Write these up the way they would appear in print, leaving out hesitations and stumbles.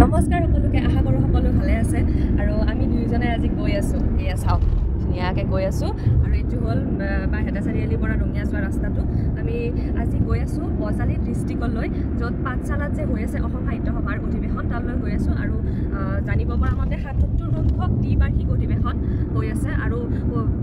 নমস্কাৰ সকলোকে, আশা কৰোঁ সকলো ভালে আছে। আৰু আমি দুইজনে আজি গৈ আছোঁ, এয়া চাওক ধুনীয়াকৈ গৈ আছোঁ। আৰু এইটো হ'ল বাহেটা চাৰিআলিৰ পৰা ৰঙিয়া যোৱা ৰাস্তাটো। আমি আজি গৈ আছোঁ বজালী ডিষ্ট্ৰিক্টলৈ, য'ত পাঠশালাত যে হৈ আছে অসম সাহিত্য সভাৰ অধিৱেশন, তালৈ গৈ আছোঁ। আৰু জানিব পৰা মতে ৭৭ সংখ্যক দ্বিবাৰ্ষিক অধিৱেশন হৈ আছে। আৰু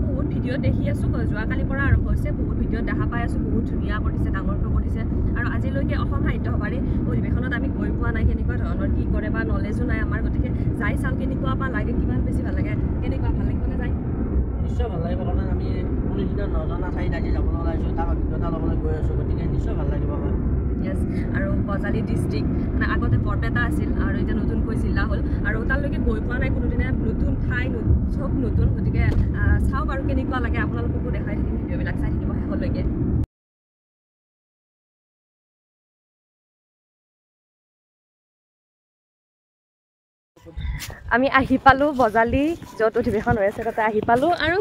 বহুত ভিডিঅ'ত দেখি আছোঁ, যোৱাকালিৰ পৰা আৰম্ভ হৈছে, বহুত ভিডিঅ'ত দেখা পাই আছোঁ, বহুত ধুনীয়া কৰিছে, ডাঙৰকৈ কৰিছে। আৰু আজিলৈকে অসম সাহিত্য সভাৰ অধিৱেশনত আমি গৈ পোৱা নাই, কেনেকুৱা ধৰণৰ কি কৰে বা নলেজো নাই আমাৰ। গতিকে যাই চাওঁ কেনেকুৱা বা লাগে, কিমান বেছি ভাল লাগে, কেনেকুৱা ভাল লাগিবনে যাই? নিশ্চয় ভাল লাগিব, কাৰণ আমি কোনোদিনা নজনা ঠাইত আজি যাবলৈ ওলাইছোঁ, তাৰ অভিজ্ঞতা ল'বলৈ গৈ আছোঁ, গতিকে নিশ্চয় ভাল লাগিব আমাৰ। য়েছ। আৰু বজালী ডিষ্ট্ৰিক্ট মানে আগতে বৰপেটা আছিল আৰু এতিয়া নতুনকৈ জিলা হ'ল। আৰু তালৈকে গৈ পোৱা নাই কোনোদিনে, নতুন ঠাই চব নতুন। গতিকে চাওক আৰু কেনেকুৱা লাগে, আপোনালোককো দেখাই থাকিম, ভিডিঅ'বিলাক চাই থাকিব শেষলৈকে। আমি আহি পালোঁ বজালী, য'ত অধিৱেশন হৈ আছে তাতে আহি পালোঁ। আৰু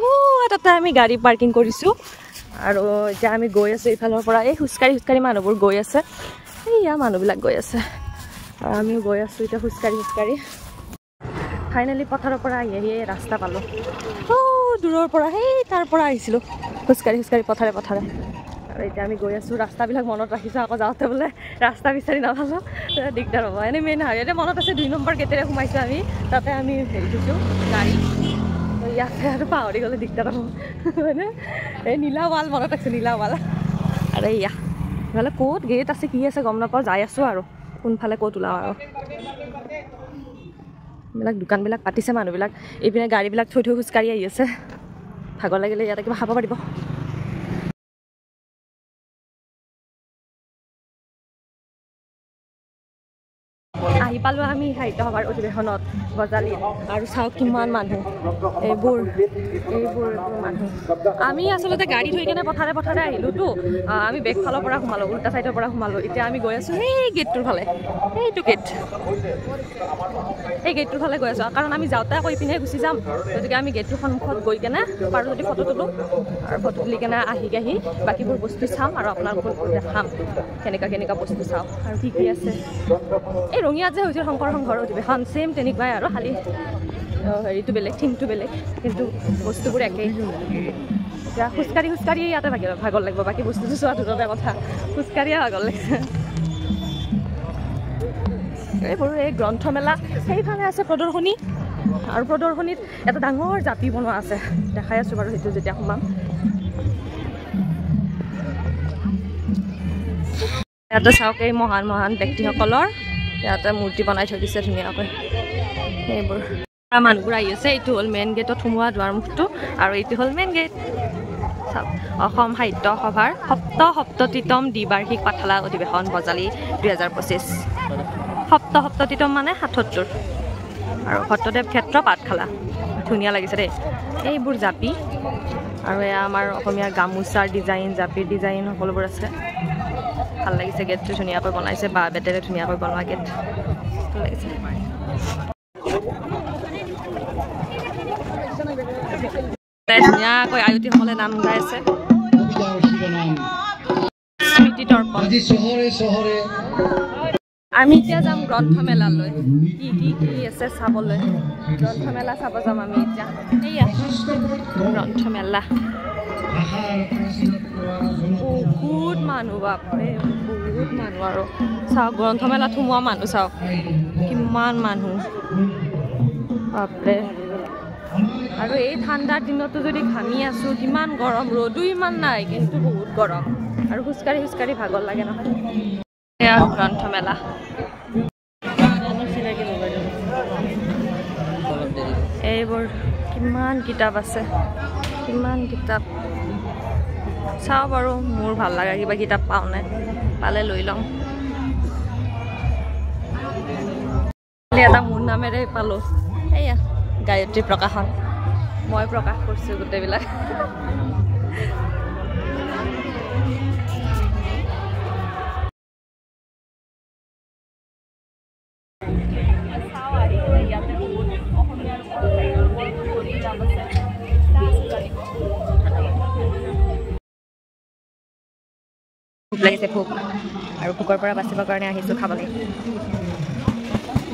তাতে আমি গাড়ী পাৰ্কিং কৰিছোঁ। আৰু এতিয়া আমি গৈ আছোঁ এইফালৰ পৰা, এই খোজকাঢ়ি মানুহবোৰ গৈ আছে, এইয়া মানুহবিলাক গৈ আছে। আৰু আমিও গৈ আছোঁ এতিয়া খোজকাঢ়ি। ফাইনেলি পথাৰৰ পৰা আহি ৰাস্তা পালোঁ। দূৰৰ পৰা সেই তাৰ পৰা আহিছিলোঁ খোজকাঢ়ি পথাৰে। আৰু এতিয়া আমি গৈ আছোঁ, ৰাস্তাবিলাক মনত ৰাখিছোঁ, আকৌ যাওঁতে বোলে ৰাস্তা বিচাৰি নাপালোঁ, দিগদাৰ হ'ব। এনেই মেইন হাইৱেতে মনত আছে, 2 নম্বৰ গেটেৰে সোমাইছোঁ আমি, তাতে আমি হেৰি থৈছোঁ গাড়ী। ইয়াতে আৰু পাহৰি গ'লে দিগদাৰ হ'ব হয়নে? এই নীলা ৱাল মনত ৰাখিছোঁ, নীলা ৱাল। আৰু এয়া ইফালে ক'ত গেট আছে কি আছে গম নাপাওঁ, যাই আছোঁ আৰু কোনফালে ক'ত ওলাওঁ। আৰু এইবিলাক দোকানবিলাক পাতিছে, মানুহবিলাক এইপিনে গাড়ীবিলাক থৈ খোজকাঢ়ি আহি আছে। ভাগৰ লাগিলে ইয়াতে কিবা খাব পাৰিব। আহি পালোঁ আমি সাহিত্য সভাৰ অধিৱেশনত বজালীত। আৰু চাওক কিমান মানুহ, এইবোৰ মানুহ। আমি আচলতে গাড়ী থৈ কেনে পথাৰে আহিলোঁতো, আমি বেকফালৰ পৰা সোমালোঁ, উল্টা চাইডৰ পৰা সোমালোঁ। এতিয়া আমি গৈ আছোঁ সেই গেটটোৰ ফালে, সেইটো গেট, এই গেটটোৰ ফালে গৈ আছোঁ, কাৰণ আমি যাওঁতে আকৌ ইপিনে গুচি যাম। গতিকে আমি গেটটোৰ সন্মুখত গৈ কেনে পাৰোঁ যদি ফটো তোলোঁ, আৰু ফটো তুলি কেনে আহি বাকীবোৰ বস্তু চাম আৰু আপোনালোকক দেখাম কেনেকুৱা বস্তু চাওঁ আৰু কি আছে। এই ৰঙিয়াত যে হৈছিল শংকৰ সংঘৰ অধিৱেশন, ছেইম তেনেকুৱাই আৰু, খালি হেৰিটো বেলেগ, থিমটো বেলেগ, কিন্তু বস্তুবোৰ একেই। এতিয়া খোজকাঢ়ি ইয়াতে ভাগৰ লাগিব, বাকী বস্তুটো চোৱা দূৰতে কথা, খোজকাঢ়িয়ে ভাগৰ লাগিছে। এইবোৰ এই গ্ৰন্থমেলা, সেইফালে আছে প্ৰদৰ্শনী, আৰু প্ৰদৰ্শনীত এটা ডাঙৰ জাপি বনোৱা আছে, দেখাই আছোঁ বাৰু সেইটো যেতিয়া সোমাম। ইয়াতে চাওক এই মহান ব্যক্তিসকলৰ ইয়াতে মূৰ্তি বনাই থৈ দিছে ধুনীয়াকৈ। সেইবোৰ মানুহবোৰ আহি আছে, এইটো হ'ল মেইন গেটত সোমোৱা দুৱাৰমুখটো, আৰু এইটো হ'ল মেইন গেট। চাওক অসম সাহিত্য সভাৰ ৭৭তম দ্বিবাৰ্ষিক পাঠশালা অধিৱেশন বজালী ২০২৫। ৭৭তম মানে ৭৭, আৰু ভট্টদেৱ ক্ষেত্ৰ পাঠশালা। ধুনীয়া লাগিছে দেই, এইবোৰ জাপি, আৰু এয়া আমাৰ অসমীয়া গামোচাৰ ডিজাইন, জাপিৰ ডিজাইন সকলোবোৰ আছে। ভাল লাগিছে, গেটটো ধুনীয়াকৈ বনাইছে, বাঁহ বেতেৰে ধুনীয়াকৈ বনোৱা গেট, ভাল লাগিছে। ধুনীয়াকৈ আয়তীসকলে নাম গাই আছে। স্মৃতি তৰ্পণ। আমি এতিয়া যাম গ্ৰন্থমেলালৈ, কি আছে চাবলৈ। গ্ৰন্থমেলা চাব যাম আমি এতিয়া। এইয়া গ্ৰন্থমেলা, বহুত মানুহ, বাপৰে বহুত মানুহ। আৰু চাওক গ্ৰন্থমেলাত সোমোৱা মানুহ চাওক কিমান মানুহ, বাপৰে। আৰু এই ঠাণ্ডাৰ দিনতো যদি ঘামি আছোঁ, কিমান গৰম, ৰ'দো ইমান নাই কিন্তু বহুত গৰম। আৰু খোজকাঢ়ি ভাগৰ লাগে নহয়। এয়া গ্ৰন্থমেলা, এইবোৰ কিমান কিতাপ আছে, কিমান কিতাপ। চাওঁ বাৰু মোৰ ভাল লগা কিবা কিতাপ পাওঁ নে, পালে লৈ ল'ম। এটা মোৰ নামেৰে পালোঁ, এইয়া গায়ত্ৰী প্ৰকাশন, মই প্ৰকাশ কৰিছোঁ গোটেইবিলাক। ভোক লাগিছে, ভোক, আৰু ভোকৰ পৰা বাচিবৰ কাৰণে আহিছোঁ খাবলৈ।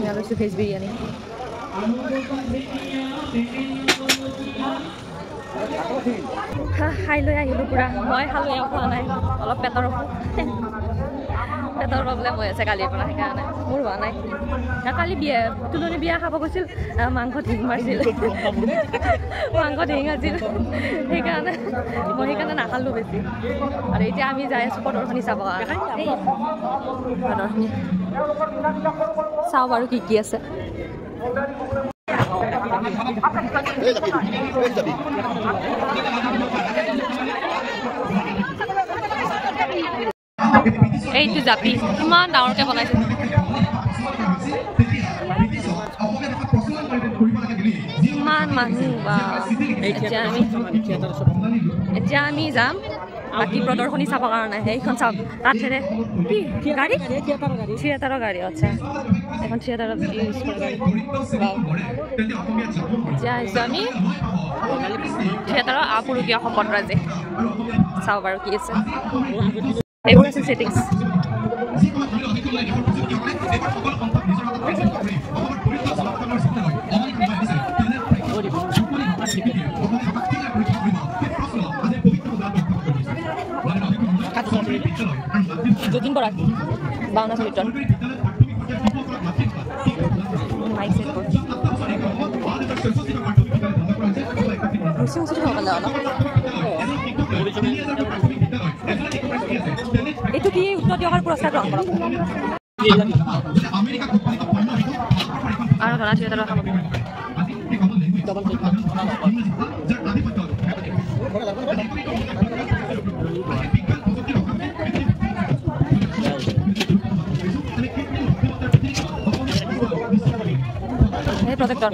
এয়া লৈছোঁ ভেজ বিৰিয়ানী খাই লৈ আহিলোঁ পূৰা মই খালোঁ এওঁ খোৱা নাই অলপ পেটৰ প্ৰব্লেম হৈ আছে কালিৰ পৰা সেইকাৰণে মোৰ হোৱা নাই কালি তুলনি বিয়া খাব গৈছিল মাংস ঢিং মাৰিছিল মাংস ঢিং আছিল সেইকাৰণে মই সেইকাৰণে নাখালোঁ বেছি আৰু এতিয়া আমি যাই আছোঁ প্ৰদৰ্শনী চাব প্ৰদৰ্শনী চাওঁ বাৰু কি কি আছে এইটো জাপি ইমান ডাঙৰকৈ বনাইছে ইমান মানুহ বা এতিয়া আমি যাম বাকী প্ৰদৰ্শনী চাবৰ কাৰণে সেইখন চাওক কাঠেৰে কি গাড়ী থিয়েটাৰৰ গাড়ী আচ্ছা এখন থিয়েটাৰত ইউজ কৰা গাড়ী এতিয়া আহিছোঁ আমি থিয়েটাৰৰ আপুৰুগীয়া সম্পদৰাজে চাওঁ বাৰু কি আছে এইবোৰ আছে ছেটিংছ যতীন বৰা বাওনা চৰিত্ৰ মাইক ছেট কৰ মুচি খাব পালে অলপ এইটো কি উত্তৰ দিয়কৰ পুৰস্কাৰ গ্ৰহণ কৰক আৰু ধৰা থিয়েটাৰৰ সামগ্ৰী প্ৰজেক্টৰ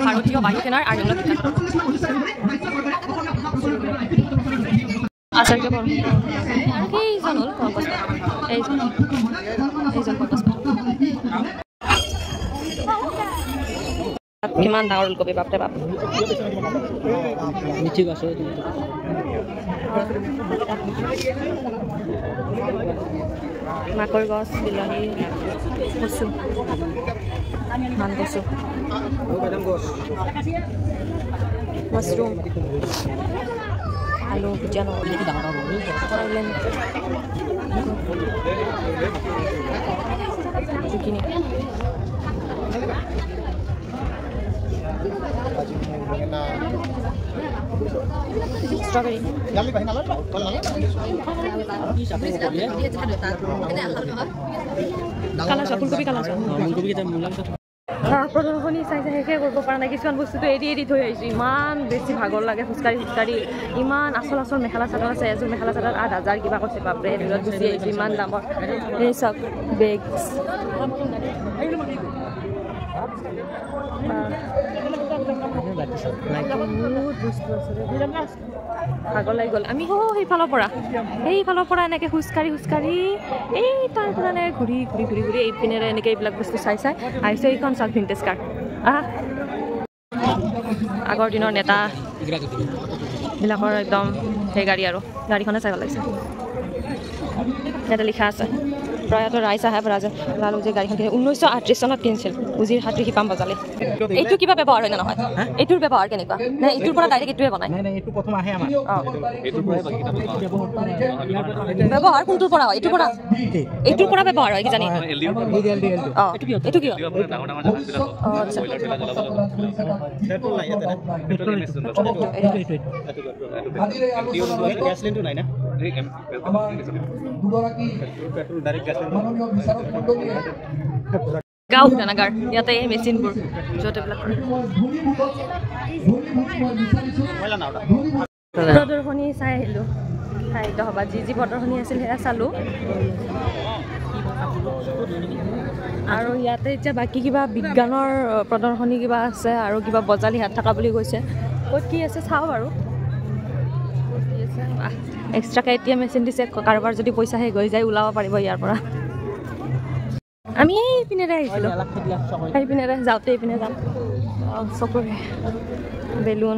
ভাৰতীয় বায়ুসেনাৰ আৰ্য আচাৰ্য কেইজন হ'ল পংকজ এইজন পংকজ কিমান ডাঙৰ ওলকবি বাপৰে বাপ মিঠি গছ মাকৈ গছ বিলাহী কচু মান কচু মাছৰুম আলু ভুজিয়া জুকিনি strawberry কালাৰ ফুলকবি কালাৰ প্ৰদৰ্শনী চাইছে শেষে কৰিব পৰা নাই কিছুমান বস্তুটো এৰি থৈ আহিছোঁ ইমান বেছি ভাগৰ লাগে খোজকাঢ়ি ইমান আচল মেখেলা চাদৰ আছে এযোৰ মেখেলা চাদৰ 8,000 কিবা কৈছে বাপৰে দূৰত গুচি আহিছোঁ ইমান দামৰ এই চাওক বেগ ভাগৰ লাগি গ'ল আমি সেইফালৰ পৰা এনেকৈ খোজকাঢ়ি এই তাৰ পৰা এনেকৈ ঘূৰি এইপিনেৰে এনেকৈ এইবিলাক বস্তু চাই আহিছোঁ এইখন চাওক ভিণ্টেজ কাৰ আগৰ দিনৰ নেতাবিলাকৰ একদম সেই গাড়ী আৰু গাড়ীখনে চাই ভাল লাগিছে ইয়াতে লিখা আছে প্ৰয়াত ৰায় চাহেব লালুজে গাড়ীখন 1938 চনত কিনিছিল উজিৰ হাতী শিপাম বজালে এইটো কিবা ব্যৱহাৰ হয় না নহয় এইটোৰ ব্যৱহাৰ কেনেকুৱা নে এইটোৰ পৰা ডাইৰেক্ট এইটোৱে বনায় এইটো প্ৰথম আহে আমাৰ ব্যৱহাৰ কোনটোৰ পৰা হয় এইটোৰ পৰা ব্যৱহাৰ হয় কি জানি এইটো কি আচ্ছা গেছ লিনটো নাই না গাঁও ভূটানাগাৰ ইয়াতে এই মেচিনবোৰ য'ত এইবিলাক কৰে প্ৰদৰ্শনী চাই আহিলোঁ সাহিত্য সভা যি যি প্ৰদৰ্শনী আছিল সেয়া চালোঁ আৰু ইয়াতে এতিয়া বাকী কিবা বিজ্ঞানৰ প্ৰদৰ্শনী কিবা আছে আৰু কিবা বজালি হাত থকা বুলি কৈছে ক'ত কি আছে চাওঁ বাৰু এক্সট্ৰাকৈ এতিয়া মেচিন দিছে কাৰোবাৰ যদি পইচা শেষ হৈ যায় ওলাব পাৰিব ইয়াৰ পৰা আমি এইপিনেৰে আহিছিলোঁ সেইপিনেৰে যাওঁতে এইপিনে যাম চকুৰে বেলুন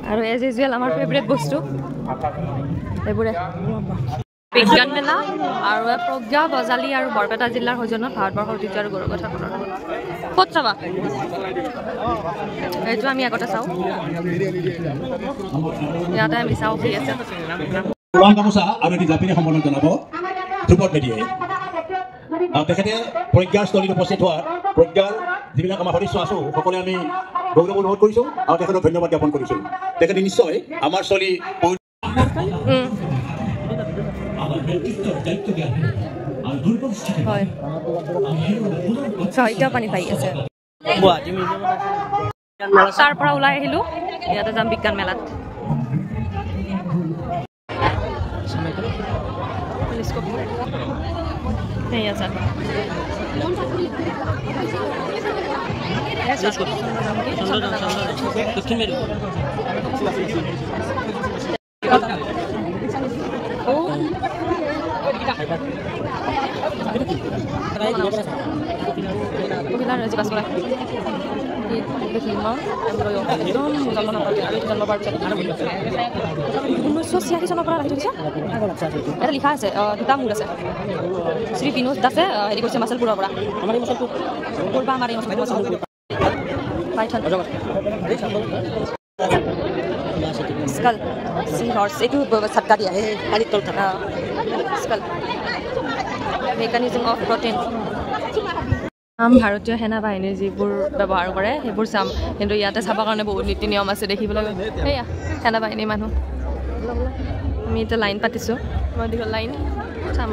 আৰু এজ ইউজুৱেল আমাৰ ফেভৰেট বস্তু এইবোৰে বিজ্ঞান মেলা আৰু প্ৰজ্ঞা বজালি আৰু বৰপেটা জিলাৰ সৌজন্যত ভাৰতবৰ্ষৰ ঐতিহ্য আৰু গৌৰৱ কথা ক'ত চাবা এইটো আমি আগতে চাওঁ ইয়াতে আমি চাওঁ ঠিক আছে গামোচা আৰু এটি জাপিৰে সম্বোধন জনাব ধ্ৰুপদ মেধিয়ে তেখেতে প্ৰজ্ঞাৰ স্থলীত উপস্থিত হোৱাৰ প্ৰজ্ঞাৰ যিবিলাক আমাৰ সদস্য আছোঁ সকলোৱে আমি গৌৰৱ অনুভৱ কৰিছোঁ আৰু তেখেতক ধন্যবাদ জ্ঞাপন কৰিছোঁ তেখেতে নিশ্চয় আমাৰ স্থলী হয় চাৰিটা পানী পাই আছে তাৰ পৰা ওলাই আহিলোঁ ইয়াতে যাম বিজ্ঞান মেলাত সেয়া ছাৰ এটা লিখা আছে দুটা মূল আছে শ্ৰী বিনোদ দাসে হেৰি কৰিছে মাছলপুৰৰ পৰা কৰবা আমাৰ স্কাল চি হৰ্চ এইটো চাটকা দিয়া স্কাল মেকানিজম অফ প্ৰটিন ভাৰতীয় সেনা বাহিনীৰ যিবোৰ ব্যৱহাৰ কৰে সেইবোৰ চাম কিন্তু ইয়াতে চাবৰ কাৰণে বহুত নীতি নিয়ম আছে দেখিবলৈ সেয়া সেনা বাহিনীৰ মানুহ আমি এতিয়া লাইন পাতিছোঁ মই দীঘল লাইন চাম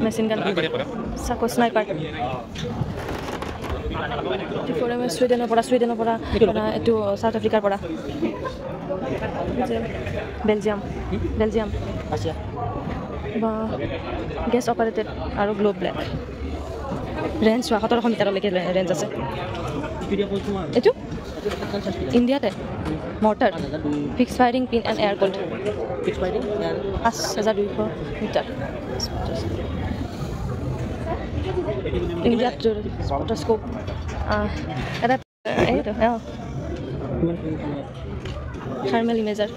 মেচিন গান চাকো স্নাইপাৰ ছুইডেনৰ পৰা এইটো চাউথ আফ্ৰিকাৰ পৰা বেলজিয়াম বা গেছ অপাৰেটেড আৰু গ্লোব ব্লেক ৰেঞ্জ 1700 মিটাৰলৈকে ৰেঞ্জ আছে এইটো ইণ্ডিয়াতে mortar fix firing pin and air cooled 5200 metre ইণ্ডিয়াত স্কোপ এটা এইটো থাৰ্মেল ইমেজাৰ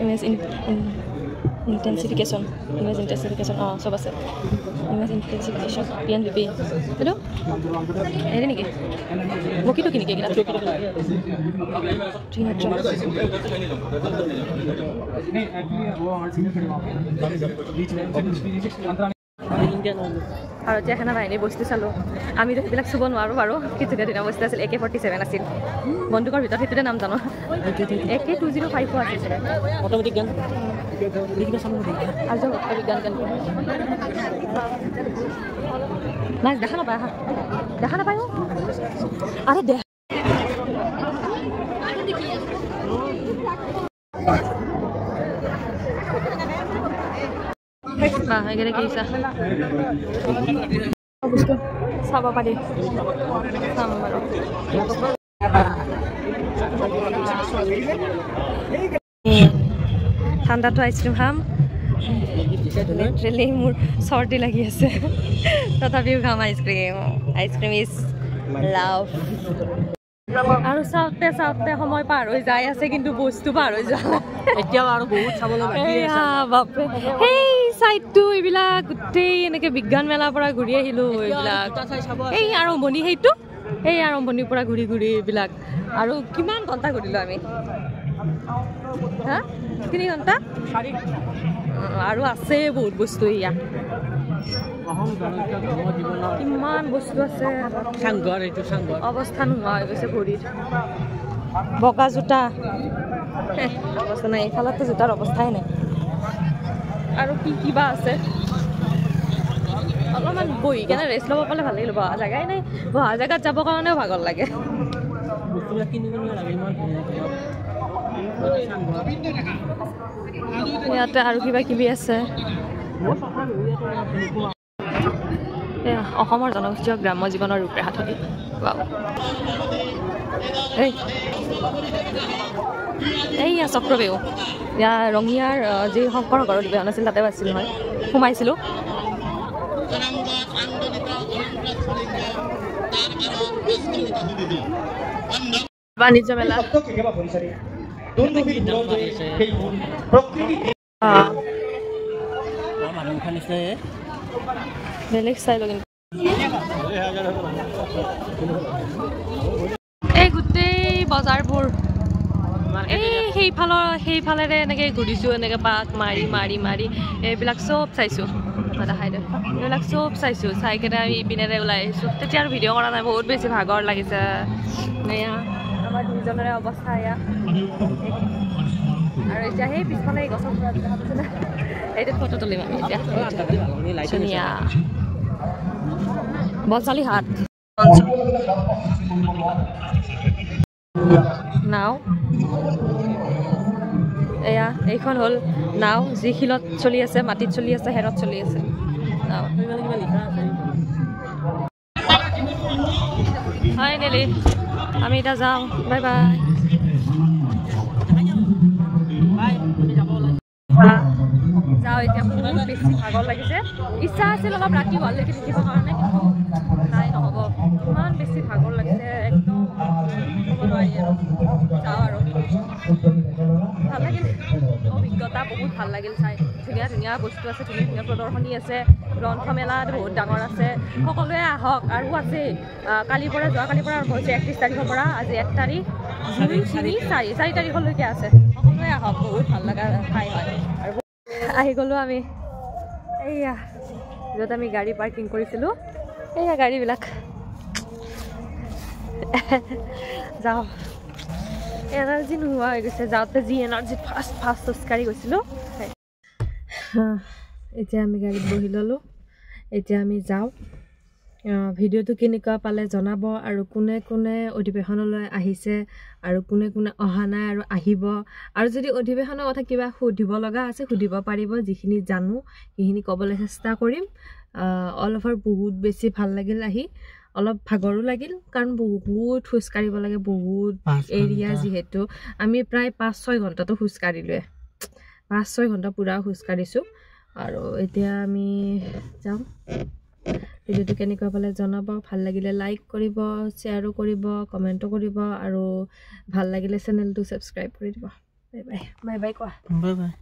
ইমেজ ইণ্টেনচিফিকেশ্যন চব আছে ইমেজ ইণ্টেনচিফিকেশ্যন PNVP হেল্ল' হেৰি নেকি বকিটো কি নেকি ভাৰতীয় সেনা বাহিনীৰ বস্তু চালোঁ আমিতো সেইবিলাক চুব নোৱাৰোঁ বাৰু কি ধুনীয়া ধুনীয়া বস্তু আছিল AK-47 আছিল বন্দুকৰ ভিতৰত সেইটোতে নাম জানো AK-2054 আছিল অট'মেটিক গান নাই দেখা নাপায় আৰে দে সেইকেইটা কি বস্তু চাব পাৰি চাম বাৰু ঠাণ্ডাটো আইচক্ৰীম খাম লিটাৰেলি মোৰ চৰ্দি লাগি আছে তথাপিও খাম আইচক্ৰীম ইজ লাভ আৰু চাওঁতে চাওঁতে সময় পাৰ হৈ যাই আছে কিন্তু বস্তু পাৰ হৈ যোৱা এতিয়াও আৰু বহুত চাবলৈ বাকী আছে বাপৰে সেই চাইডটো এইবিলাক গোটেই এনেকে বিজ্ঞান মেলাৰ পৰা ঘূৰি আহিলো এইবিলাক এই আৰম্ভণি সেইটো এই আৰম্ভণিৰ পৰা ঘূৰি ঘূৰি এইবিলাক আৰু কিমান ঘণ্টা ঘূৰিলো আমি হা 3 ঘণ্টা আৰু আছে বহুত বস্তু ইয়াত কিমান বস্তু আছে অৱস্থা নোহোৱা হৈ গৈছে ভৰিৰ বগা জোতা অৱস্থা নাই এইফালতো জোতাৰ অৱস্থাই নাই আৰু কি কিবা আছে অলপমান বহি কেনে ৰেষ্ট ল'ব পালে ভাল লাগিল বহা জেগাই নাই বহা জেগাত যাবৰ কাৰণেও ভাগৰ লাগে ইয়াতে আৰু কিবা কিবি আছে অসমৰ জনগোষ্ঠীয় গ্ৰাম্য জীৱনৰ ৰূপৰেখা থলী এইয়া চক্ৰবেউ ইয়াৰ ৰঙিয়াৰ যি শংকৰ ঘৰৰ বিহান আছিল তাতে আছিল নহয় সোমাইছিলোঁ বাণিজ্য মেলা বেলেগ চাইলো কিন্তু এই গোটেই বজাৰবোৰ এই সেইফালেৰে এনেকৈ ঘূৰিছোঁ এনেকৈ পাক মাৰি মাৰি মাৰি এইবিলাক চব চাইছোঁ দেখাই দিওঁ এইবিলাক চব চাইছোঁ চাই কেনে আমি ইপিনেৰে ওলাই আহিছোঁ তেতিয়া আৰু ভিডিঅ' কৰা নাই বহুত বেছি ভাগৰ লাগিছে এয়া আমাৰ দুইজনৰে অৱস্থা এয়া আৰু এতিয়া সেই পিছফালে এই গছৰ পৰা দেখা পাইছে না এইটোত ফটো তুলিম আমি এতিয়া ধুনীয়া বনচালি হাট নাও এয়া এইখন হ'ল নাও যি শিলত চলি আছে মাটিত চলি আছে হেৰত চলি আছে নাও হয় নেলি আমি এতিয়া যাওঁ বাই বাই যাওঁ এতিয়া বহুত বেছি ভাগৰ লাগিছে ইচ্ছা আছিল অলপ ৰাতি হোৱালৈকে থাকিবৰ কাৰণে কিন্তু নাই নহ'ব ইমান বেছি ভাগৰ লাগিছে একদম ক'ব নোৱাৰি আৰু যাওঁ আৰু ভাল লাগিল অভিজ্ঞতা বহুত ভাল লাগিল চাই ধুনীয়া ধুনীয়া বস্তু আছে ধুনীয়া ধুনীয়া প্ৰদৰ্শনী আছে গ্ৰন্থমেলাত বহুত ডাঙৰ আছে সকলোৱে আহক আৰু আছে কালিৰ পৰা যোৱাকালিৰ পৰা আৰম্ভ হৈছে 31 তাৰিখৰ পৰা আজি 1 তাৰিখ 2 3 4 তাৰিখলৈকে আছে সকলোৱে আহক বহুত ভাল লগা ঠাই হয় আৰু আহি গ'লোঁ আমি এইয়া য'ত আমি গাড়ী পাৰ্কিং কৰিছিলোঁ এইয়া গাড়ীবিলাক যাওঁ এনাৰ্জি নোহোৱা হৈ গৈছে যাওঁতে যি এনাৰ্জি ফাৰ্ষ্ট খোজকাঢ়ি গৈছিলোঁ এতিয়া আমি গাড়ীত বহি ল'লোঁ এতিয়া আমি যাওঁ ভিডিঅ'টো কেনেকুৱা পালে জনাব আৰু কোনে কোনে অধিৱেশনলৈ আহিছে আৰু কোনে কোনে অহা নাই আৰু আহিব আৰু যদি অধিৱেশনৰ কথা কিবা সুধিব লগা আছে সুধিব পাৰিব যিখিনি জানো সেইখিনি ক'বলৈ চেষ্টা কৰিম অল অভাৰ বহুত বেছি ভাল লাগিল আহি অলপ ভাগৰো লাগিল কাৰণ বহুত খোজকাঢ়িব লাগে বহুত এৰিয়া যিহেতু আমি প্ৰায় 5-6 ঘণ্টাটো খোজকাঢ়িলোৱে 5-6 ঘণ্টা পুৰা খোজকাঢ়িছোঁ আৰু এতিয়া আমি যাওঁ ভিডিঅ'টো কেনেকুৱা পালে জনাব ভাল লাগিলে লাইক কৰিব শ্বেয়াৰো কৰিব কমেণ্টো কৰিব আৰু ভাল লাগিলে চেনেলটো ছাবস্ক্ৰাইব কৰি দিব বাই বাই বাই বাই কোৱা বাই বাই